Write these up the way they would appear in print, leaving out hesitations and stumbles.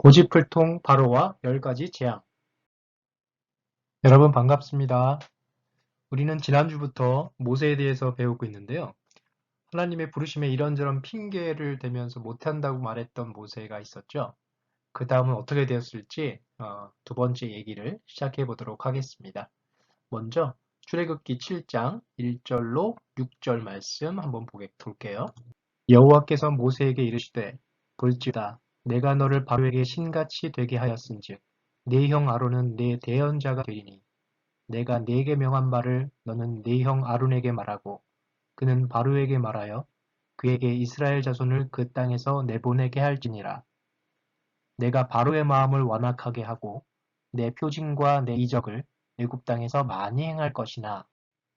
고집불통 바로와 10가지 재앙. 여러분 반갑습니다. 우리는 지난주부터 모세에 대해서 배우고 있는데요. 하나님의 부르심에 이런저런 핑계를 대면서 못한다고 말했던 모세가 있었죠. 그 다음은 어떻게 되었을지 두 번째 얘기를 시작해 보도록 하겠습니다. 먼저 출애굽기 7장 1절로 6절 말씀 한번 볼게요. 여호와께서 모세에게 이르시되 볼지어다 내가 너를 바로에게 신같이 되게 하였은즉 네 형 아론은 네 대언자가 되리니 내가 네게 명한 바를 너는 네 형 아론에게 말하고 그는 바로에게 말하여 그에게 이스라엘 자손을 그 땅에서 내보내게 할지니라. 내가 바로의 마음을 완악하게 하고 내 표징과 내 이적을 애굽 땅에서 많이 행할 것이나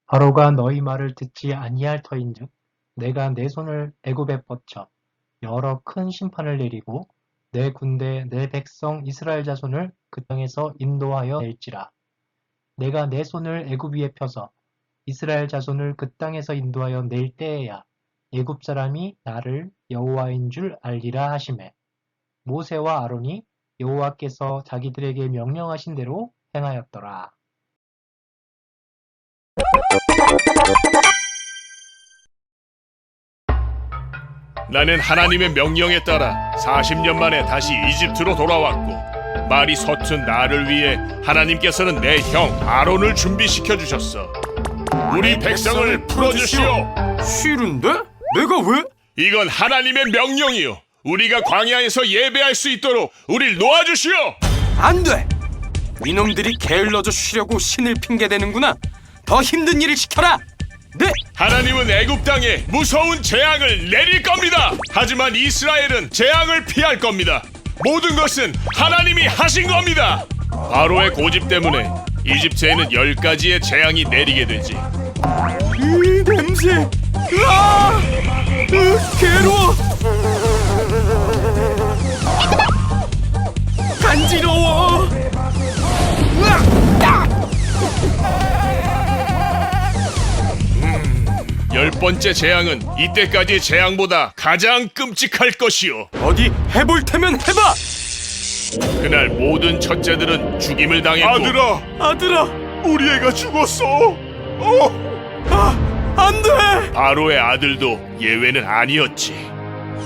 바로가 너희 말을 듣지 아니할 터인즉 내가 내 손을 애굽에 뻗쳐 여러 큰 심판을 내리고 내 군대 내 백성 이스라엘 자손을 그 땅에서 인도하여 낼지라. 내가 내 손을 애굽 위에 펴서 이스라엘 자손을 그 땅에서 인도하여 낼 때에야 애굽 사람이 나를 여호와인 줄 알리라 하시매 모세와 아론이 여호와께서 자기들에게 명령하신 대로 행하였더라. 나는 하나님의 명령에 따라 40년 만에 다시 이집트로 돌아왔고 말이 서툰 나를 위해 하나님께서는 내 형 아론을 준비시켜 주셨어. 우리 백성을 풀어주시오. 싫은데? 내가 왜? 이건 하나님의 명령이요. 우리가 광야에서 예배할 수 있도록 우릴 놓아주시오. 안 돼! 이놈들이 게을러져 쉬려고 신을 핑계대는구나. 더 힘든 일을 시켜라! 네! 하나님은 애굽 땅에 무서운 재앙을 내릴 겁니다. 하지만 이스라엘은 재앙을 피할 겁니다. 모든 것은 하나님이 하신 겁니다. 바로의 고집 때문에 이집트에는 10가지의 재앙이 내리게 되지. 이 냄새! 으아! 괴로워! 간지러워! 으악! 10번째 재앙은 이때까지의 재앙보다 가장 끔찍할 것이요. 어디 해볼 테면 해봐! 그날 모든 첫째들은 죽임을 당했고 아들아! 우리 애가 죽었어. 안 돼! 바로의 아들도 예외는 아니었지.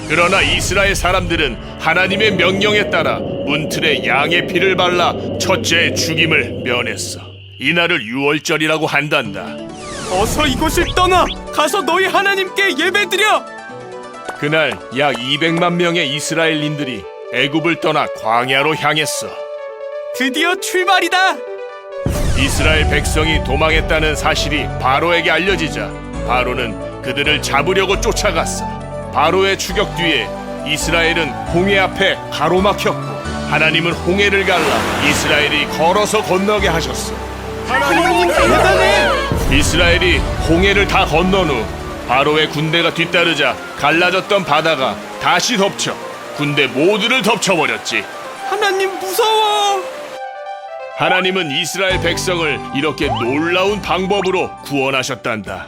그러나 이스라엘 사람들은 하나님의 명령에 따라 문틀에 양의 피를 발라 첫째의 죽임을 면했어. 이날을 유월절이라고 한단다. 어서 이곳을 떠나! 가서 너희 하나님께 예배드려! 그날 약 200만 명의 이스라엘인들이 애굽을 떠나 광야로 향했어. 드디어 출발이다! 이스라엘 백성이 도망했다는 사실이 바로에게 알려지자 바로는 그들을 잡으려고 쫓아갔어. 바로의 추격 뒤에 이스라엘은 홍해 앞에 가로막혔고 하나님은 홍해를 갈라 이스라엘이 걸어서 건너게 하셨어. 하나님 대단해! 이스라엘이 홍해를 다 건넌 후 바로의 군대가 뒤따르자 갈라졌던 바다가 다시 덮쳐 군대 모두를 덮쳐버렸지. 하나님 무서워! 하나님은 이스라엘 백성을 이렇게 놀라운 방법으로 구원하셨단다.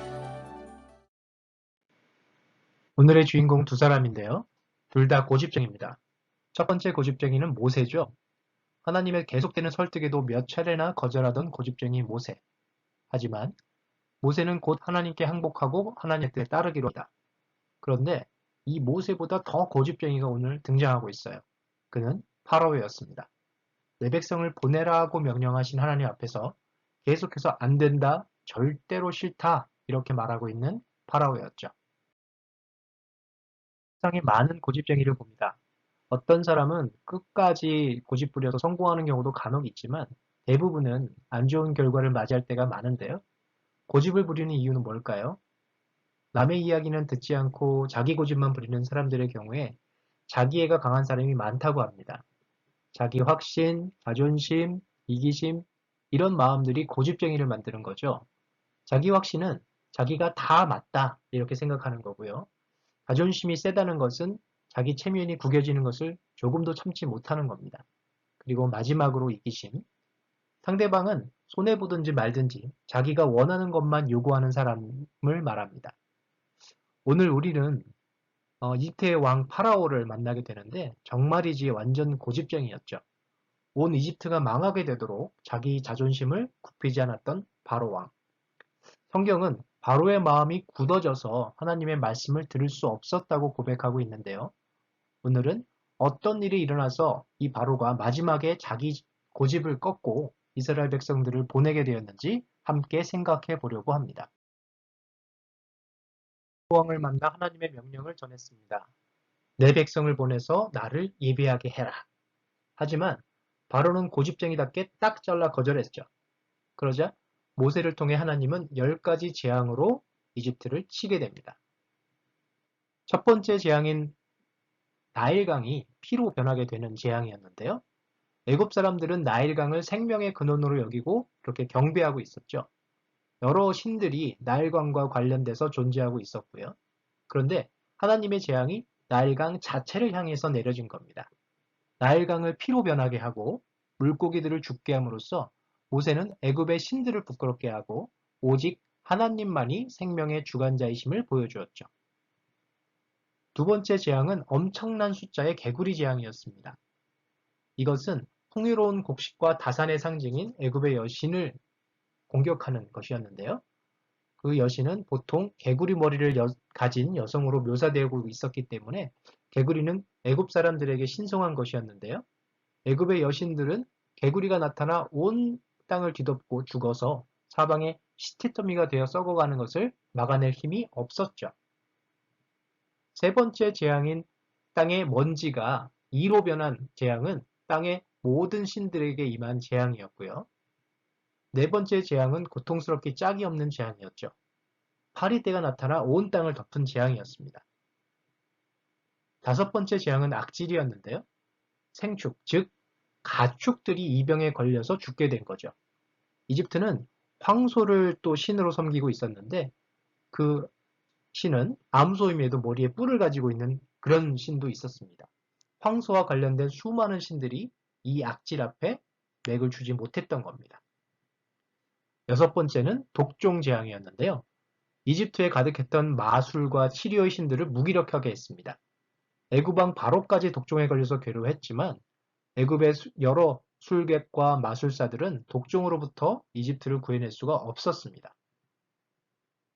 오늘의 주인공 두 사람인데요. 둘 다 고집쟁이입니다. 첫 번째 고집쟁이는 모세죠. 하나님의 계속되는 설득에도 몇 차례나 거절하던 고집쟁이 모세. 하지만 모세는 곧 하나님께 항복하고 하나님의 뜻에 따르기로 했다. 그런데 이 모세보다 더 고집쟁이가 오늘 등장하고 있어요. 그는 파라오였습니다. 내 백성을 보내라 하고 명령하신 하나님 앞에서 계속해서 안 된다, 절대로 싫다 이렇게 말하고 있는 파라오였죠. 세상에 많은 고집쟁이를 봅니다. 어떤 사람은 끝까지 고집 부려서 성공하는 경우도 간혹 있지만 대부분은 안 좋은 결과를 맞이할 때가 많은데요. 고집을 부리는 이유는 뭘까요? 남의 이야기는 듣지 않고 자기 고집만 부리는 사람들의 경우에 자기애가 강한 사람이 많다고 합니다. 자기 확신, 자존심, 이기심 이런 마음들이 고집쟁이를 만드는 거죠. 자기 확신은 자기가 다 맞다 이렇게 생각하는 거고요. 자존심이 세다는 것은 자기 체면이 구겨지는 것을 조금도 참지 못하는 겁니다. 그리고 마지막으로 이기심. 상대방은 손해보든지 말든지 자기가 원하는 것만 요구하는 사람을 말합니다. 오늘 우리는 이집트의 왕 파라오를 만나게 되는데 정말이지 완전 고집쟁이였죠. 온 이집트가 망하게 되도록 자기 자존심을 굽히지 않았던 바로 왕. 성경은 바로의 마음이 굳어져서 하나님의 말씀을 들을 수 없었다고 고백하고 있는데요. 오늘은 어떤 일이 일어나서 이 바로가 마지막에 자기 고집을 꺾고 이스라엘 백성들을 보내게 되었는지 함께 생각해 보려고 합니다. 왕을 만나 하나님의 명령을 전했습니다. 내 백성을 보내서 나를 예배하게 해라. 하지만 바로는 고집쟁이답게 딱 잘라 거절했죠. 그러자 모세를 통해 하나님은 10가지 재앙으로 이집트를 치게 됩니다. 첫 번째 재앙인 나일강이 피로 변하게 되는 재앙이었는데요. 애굽 사람들은 나일강을 생명의 근원으로 여기고 그렇게 경배하고 있었죠. 여러 신들이 나일강과 관련돼서 존재하고 있었고요. 그런데 하나님의 재앙이 나일강 자체를 향해서 내려진 겁니다. 나일강을 피로 변하게 하고 물고기들을 죽게 함으로써 모세는 애굽의 신들을 부끄럽게 하고 오직 하나님만이 생명의 주관자이심을 보여주었죠. 두 번째 재앙은 엄청난 숫자의 개구리 재앙이었습니다. 이것은 풍요로운 곡식과 다산의 상징인 애굽의 여신을 공격하는 것이었는데요. 그 여신은 보통 개구리 머리를 가진 여성으로 묘사되고 있었기 때문에 개구리는 애굽 사람들에게 신성한 것이었는데요. 애굽의 여신들은 개구리가 나타나 온 땅을 뒤덮고 죽어서 사방에 시체더미가 되어 썩어가는 것을 막아낼 힘이 없었죠. 세 번째 재앙인 땅의 먼지가 이로 변한 재앙은 땅의 모든 신들에게 임한 재앙이었고요. 네 번째 재앙은 고통스럽게 짝이 없는 재앙이었죠. 파리떼가 나타나 온 땅을 덮은 재앙이었습니다. 다섯 번째 재앙은 악질이었는데요. 생축, 즉 가축들이 이 병에 걸려서 죽게 된 거죠. 이집트는 황소를 또 신으로 섬기고 있었는데 그 신은 암소임에도 머리에 뿔을 가지고 있는 그런 신도 있었습니다. 황소와 관련된 수많은 신들이 이 악질 앞에 맥을 주지 못했던 겁니다. 여섯 번째는 독종 재앙이었는데요. 이집트에 가득했던 마술과 치료의 신들을 무기력하게 했습니다. 애굽왕 바로까지 독종에 걸려서 괴로워했지만 애굽의 여러 술객과 마술사들은 독종으로부터 이집트를 구해낼 수가 없었습니다.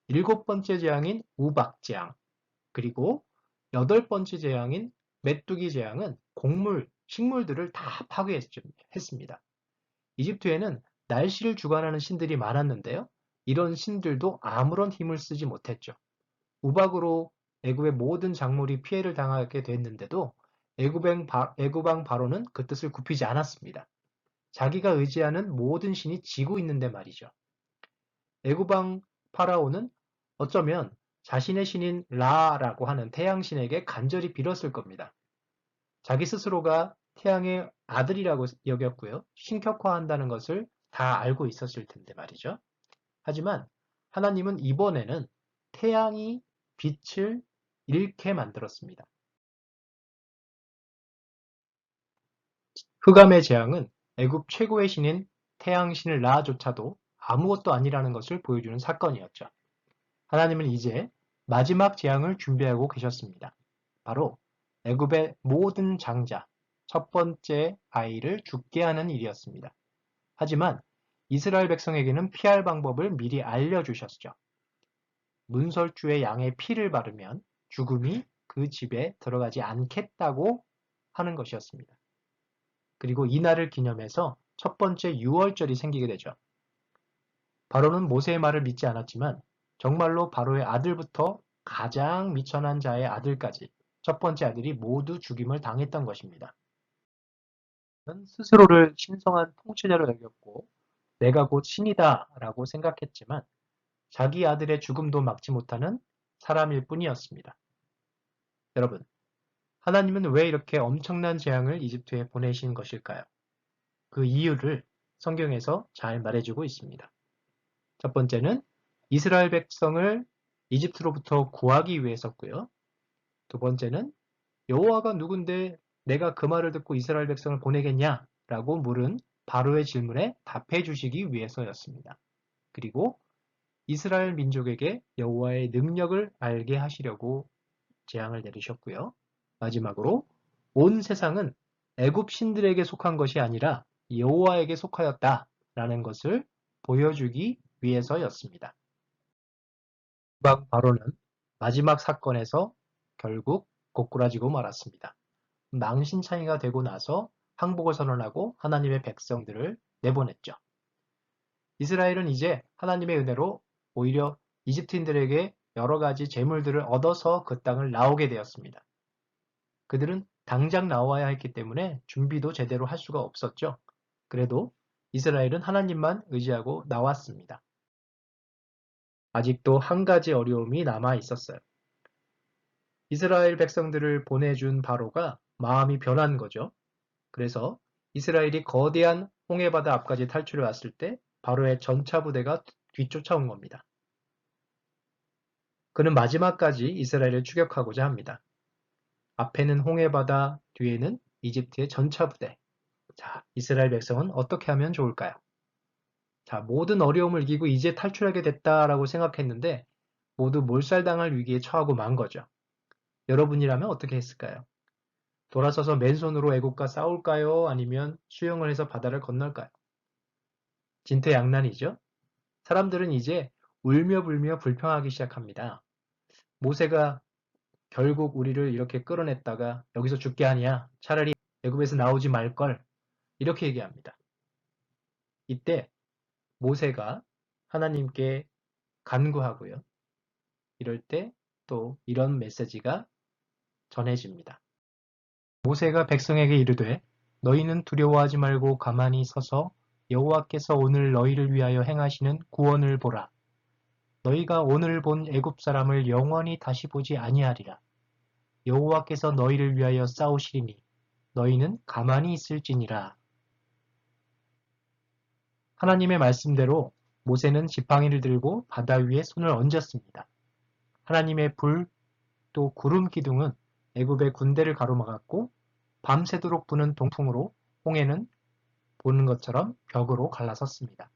일곱 번째 재앙인 우박재앙, 그리고 여덟 번째 재앙인 메뚜기 재앙은 곡물, 식물들을 다 파괴했습니다. 이집트에는 날씨를 주관하는 신들이 많았는데요. 이런 신들도 아무런 힘을 쓰지 못했죠. 우박으로 애굽의 모든 작물이 피해를 당하게 됐는데도 애굽왕 바로는 그 뜻을 굽히지 않았습니다. 자기가 의지하는 모든 신이 지고 있는데 말이죠. 애굽왕 파라오는 어쩌면 자신의 신인 라라고 하는 태양신에게 간절히 빌었을 겁니다. 자기 스스로가 태양의 아들이라고 여겼고요. 신격화한다는 것을 다 알고 있었을 텐데 말이죠. 하지만 하나님은 이번에는 태양이 빛을 잃게 만들었습니다. 흑암의 재앙은 애굽 최고의 신인 태양신을 라조차도 아무것도 아니라는 것을 보여주는 사건이었죠. 하나님은 이제 마지막 재앙을 준비하고 계셨습니다. 바로 애굽의 모든 장자, 첫 번째 아이를 죽게 하는 일이었습니다. 하지만 이스라엘 백성에게는 피할 방법을 미리 알려주셨죠. 문설주에 양의 피를 바르면 죽음이 그 집에 들어가지 않겠다고 하는 것이었습니다. 그리고 이날을 기념해서 첫 번째 유월절이 생기게 되죠. 바로는 모세의 말을 믿지 않았지만 정말로 바로의 아들부터 가장 미천한 자의 아들까지 첫 번째 아들이 모두 죽임을 당했던 것입니다. 스스로를 신성한 통치자로 여겼고 내가 곧 신이다 라고 생각했지만 자기 아들의 죽음도 막지 못하는 사람일 뿐이었습니다. 여러분, 하나님은 왜 이렇게 엄청난 재앙을 이집트에 보내신 것일까요? 그 이유를 성경에서 잘 말해주고 있습니다. 첫 번째는 이스라엘 백성을 이집트로부터 구하기 위해서였고요. 두 번째는 여호와가 누군데 내가 그 말을 듣고 이스라엘 백성을 보내겠냐? 라고 물은 바로의 질문에 답해 주시기 위해서였습니다. 그리고 이스라엘 민족에게 여호와의 능력을 알게 하시려고 재앙을 내리셨고요. 마지막으로 온 세상은 애굽 신들에게 속한 것이 아니라 여호와에게 속하였다라는 것을 보여주기 위해서였습니다. 이방 바로는 마지막 사건에서 결국 고꾸라지고 말았습니다. 망신창이가 되고 나서 항복을 선언하고 하나님의 백성들을 내보냈죠. 이스라엘은 이제 하나님의 은혜로 오히려 이집트인들에게 여러 가지 재물들을 얻어서 그 땅을 나오게 되었습니다. 그들은 당장 나와야 했기 때문에 준비도 제대로 할 수가 없었죠. 그래도 이스라엘은 하나님만 의지하고 나왔습니다. 아직도 한 가지 어려움이 남아 있었어요. 이스라엘 백성들을 보내준 바로가 마음이 변한 거죠. 그래서 이스라엘이 거대한 홍해바다 앞까지 탈출해 왔을 때 바로의 전차 부대가 뒤쫓아온 겁니다. 그는 마지막까지 이스라엘을 추격하고자 합니다. 앞에는 홍해바다, 뒤에는 이집트의 전차 부대. 자, 이스라엘 백성은 어떻게 하면 좋을까요? 자, 모든 어려움을 이기고 이제 탈출하게 됐다라고 생각했는데 모두 몰살당할 위기에 처하고 만 거죠. 여러분이라면 어떻게 했을까요? 돌아서서 맨손으로 애국과 싸울까요? 아니면 수영을 해서 바다를 건널까요? 진퇴양난이죠. 사람들은 이제 울며 불며 불평하기 시작합니다. 모세가 결국 우리를 이렇게 끌어냈다가 여기서 죽게 하냐? 차라리 애굽에서 나오지 말걸. 이렇게 얘기합니다. 이때 모세가 하나님께 간구하고요. 이럴 때 또 이런 메시지가 전해집니다. 모세가 백성에게 이르되 너희는 두려워하지 말고 가만히 서서 여호와께서 오늘 너희를 위하여 행하시는 구원을 보라. 너희가 오늘 본 애굽 사람을 영원히 다시 보지 아니하리라. 여호와께서 너희를 위하여 싸우시리니 너희는 가만히 있을지니라. 하나님의 말씀대로 모세는 지팡이를 들고 바다 위에 손을 얹었습니다. 하나님의 불, 또 구름 기둥은 애굽의 군대를 가로막았고 밤새도록 부는 동풍으로 홍해는 보는 것처럼 벽으로 갈라섰습니다.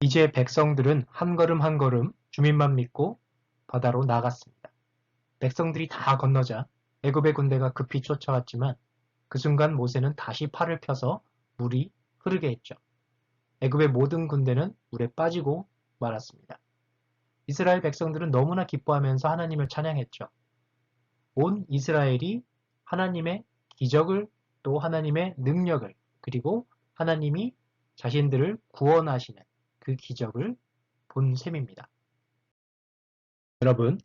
이제 백성들은 한 걸음 한 걸음 주민만 믿고 바다로 나갔습니다. 백성들이 다 건너자 애굽의 군대가 급히 쫓아왔지만 그 순간 모세는 다시 팔을 펴서 물이 흐르게 했죠. 애굽의 모든 군대는 물에 빠지고 말았습니다. 이스라엘 백성들은 너무나 기뻐하면서 하나님을 찬양했죠. 온 이스라엘이 하나님의 기적을 또 하나님의 능력을 그리고 하나님이 자신들을 구원하시는 그 기적을 본 셈입니다. 여러분,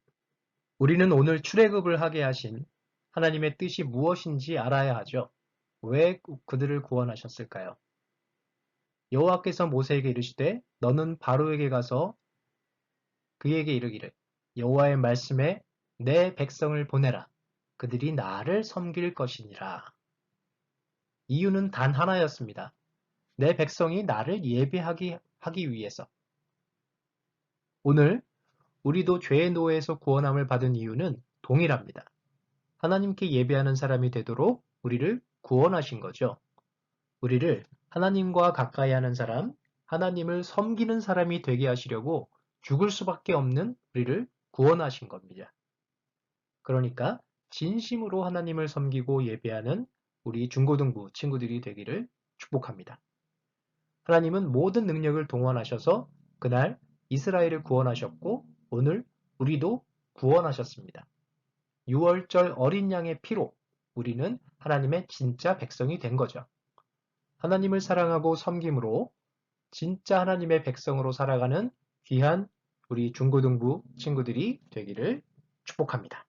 우리는 오늘 출애굽을 하게 하신 하나님의 뜻이 무엇인지 알아야 하죠. 왜 그들을 구원하셨을까요? 여호와께서 모세에게 이르시되 너는 바로에게 가서 그에게 이르기를 여호와의 말씀에 내 백성을 보내라. 그들이 나를 섬길 것이니라. 이유는 단 하나였습니다. 내 백성이 나를 예배하기 위해서. 오늘 우리도 죄의 노예에서 구원함을 받은 이유는 동일합니다. 하나님께 예배하는 사람이 되도록 우리를 구원하신 거죠. 우리를 하나님과 가까이 하는 사람, 하나님을 섬기는 사람이 되게 하시려고 죽을 수밖에 없는 우리를 구원하신 겁니다. 그러니까 진심으로 하나님을 섬기고 예배하는 우리 중고등부 친구들이 되기를 축복합니다. 하나님은 모든 능력을 동원하셔서 그날 이스라엘을 구원하셨고 오늘 우리도 구원하셨습니다. 6월절 어린 양의 피로 우리는 하나님의 진짜 백성이 된 거죠. 하나님을 사랑하고 섬김으로 진짜 하나님의 백성으로 살아가는 귀한 우리 중고등부 친구들이 되기를 축복합니다.